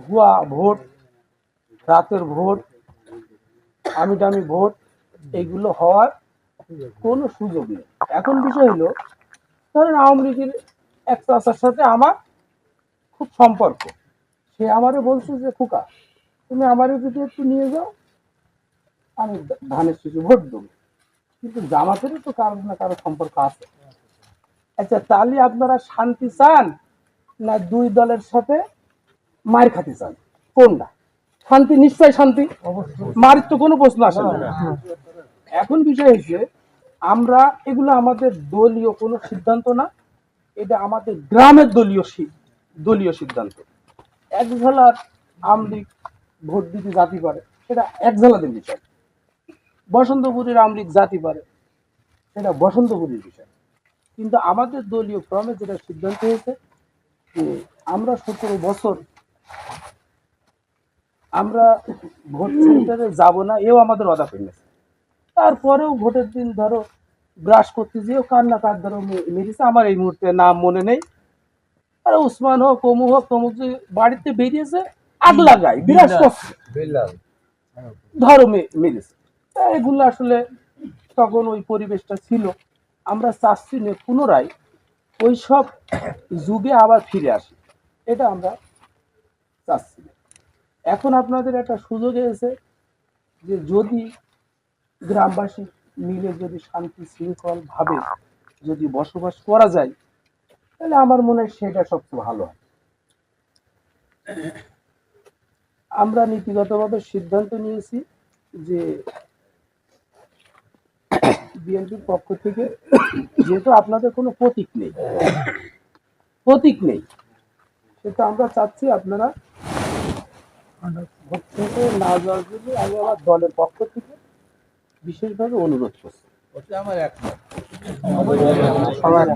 ভুয়া ভোট, রাতের ভোট, আমি টামি ভোট, এইগুলো হওয়ার কোনো সুযোগ নেই। এখন বিষয় হলো, ধরেন আওয়ামী লীগের এক চাচার সাথে আমার খুব সম্পর্ক, সে আমারে বলছে যে খোকা তুমি আমারে যদি একটু নিয়ে যাও, আমি ধানের শীষে ভোট দেবো। কিন্তু জামাতেরও তো কারো না কারো সম্পর্ক আছে। আচ্ছা, তাহলে আপনারা শান্তি চান না দুই দলের সাথে মার খাতে চান? কোনটা শান্তি? নিশ্চয় শান্তি, মারির তো কোনো প্রশ্ন আসে না। এখন বিষয় হচ্ছে, আমরা এগুলো আমাদের দলীয় কোনো সিদ্ধান্ত না, এটা আমাদের গ্রামের দলীয় সিদ্ধান্ত। এক জেলার আমলিগ ভোট দিতে জাতি পারে, সেটা এক জেলাদের বিষয়। বসন্তপুরের আমলিগ জাতি পারে, সেটা বসন্তপুরের বিষয়। কিন্তু আমাদের দলীয় ক্রমে যেটা সিদ্ধান্ত হয়েছে যে আমরা 17 বছর আমরা ভোট সেন্টারে যাব না, এও আমাদের অদা পেয়েছে। তারপরেও ভোটের দিন ধরো ব্রাশ করতে যেও কার না কার ধরো মেরেছে, আমার এই মুহূর্তে নাম মনে নেই। আর উসমান হোক, অমুক হোক, তমুক, যে বাড়িতে বেরিয়েছে আগ লাগাই বিরাজ করছে, ধরো মেরেছে। এগুলো আসলে তখন ওই পরিবেশটা ছিল। আমরা চাচ্ছি না পুনরায় ওই সব যুগে আবার ফিরে আসি, এটা আমরা চাচ্ছি না। এখন আপনাদের একটা সুযোগ এসেছে যে যদি গ্রামবাসী মিলে যদি শান্তি শৃঙ্খল ভাবে যদি বসবাস করা যায়, তাহলে আমার মনে হয় সেটা সবচেয়ে ভালো হয়। আমরা নীতিগতভাবে সিদ্ধান্ত নিয়েছি যে বিএনপির পক্ষ থেকে, যেহেতু আপনাদের কোনো প্রতীক নেই, সেটা আমরা চাচ্ছি আপনারা ভোট থেকে না যাওয়ার জন্য আমি আমার দলের পক্ষ থেকে বিশেষভাবে অনুরোধ করছি। আমার একমত, সবার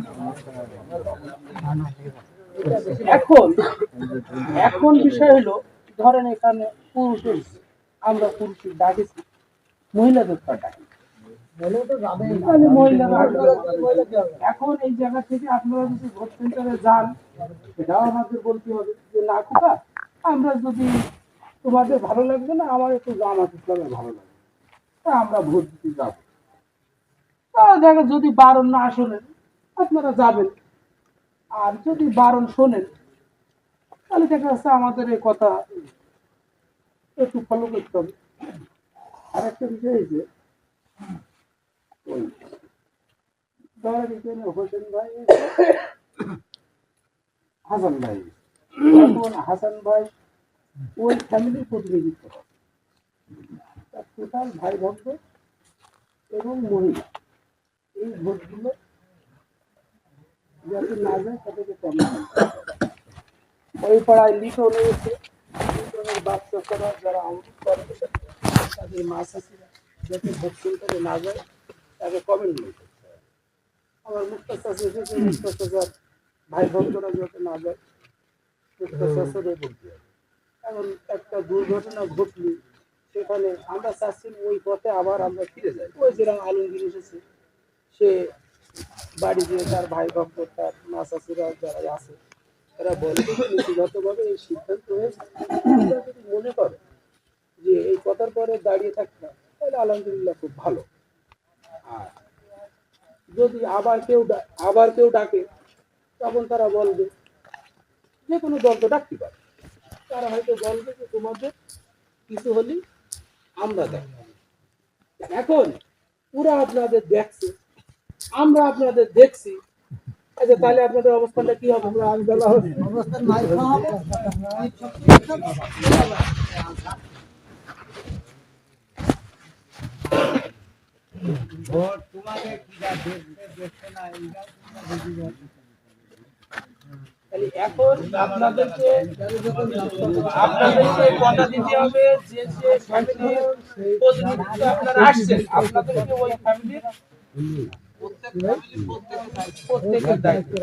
এখন এখন বিষয় হলো, ধরেন এখানে পুরুষের, আমরা পুরুষের ডাকেছি, মহিলাদের তো ডাকি, এখন এই জায়গা থেকে আপনারা যদি ভোট সেন্টারে যান, সেটাও আমাদের বলতে হবে যে না খোকা, আমরা যদি তোমাদের ভালো লাগবে না, আমার একটু জামাত ইসলামের ভালো লাগবে, তা আমরা ভোট দিতে যাব। তা দেখা যদি বারণ না শোনেন, আপনারা যাবেন। আর যদি বারণ শোনেন, তাহলে দেখা যাচ্ছে আমাদের এই কথা একটু ফলো করতে হবে। আর একটা বিষয় হয়েছে, ওই ধরেন এখানে হোসেন ভাই, হাসান ভাই, এখন হাসান ভাই ওই ফ্যামিলির প্রতিনিধিত্ব করে, তার টোটাল ভাই ভক্ত এবং মহিলা, এই ভোটগুলো যাতে না যায় তাদেরকে কম। ওই পাড়ায় লিটন রয়েছে, লিটনের বাচ্চারা যারা আমল করে, তাদের মা চাষিরা যাতে ভোট সেন্টারে না যায়, তাকে কমেন্ট করতে হবে। আমার মুক্তা চাষি এসেছে, মুক্তা চাষার ভাই ভক্তরা যাতে না যায়, মুক্তা চাষারে বলতে হবে। এখন একটা দুর্ঘটনা ঘটলি, সেখানে আমরা চাচ্ছি ওই পথে আবার আমরা ফিরে যাই। ওই যেরকম আলমগীর এসেছে, সে বাড়ি গিয়ে তার ভাই ভক্ত, তার মা চাষিরা যারা আছে, এরা বলে নীতিগতভাবে এই সিদ্ধান্ত হয়েছে, যদি মনে করে যে এই কথার পরে দাঁড়িয়ে থাকতে না, তাহলে আলহামদুলিল্লাহ খুব ভালো। আর যদি আবার কেউ ডাকে, তখন তারা বলবে, যে কোনো দল তো ডাকতে পারে, তারা হয়তো বলবে যে তোমাদের কিছু হলেই আমরা দেখ। এখন পুরা আপনাদের দেখছে, আমরা আপনাদের দেখছি। আচ্ছা, তাহলে আপনাদের অবস্থানটা কি হবে? অবস্থান নাই হবে। ভোট তোমাকে কি দেখতে না, এখন আপনাদেরকে কথা দিতে হবে যে যে ফ্যামিলির প্রতিনিধিত্ব আপনারা আসছেন, আপনাদেরকে ওই ফ্যামিলির প্রত্যেকের দায়িত্ব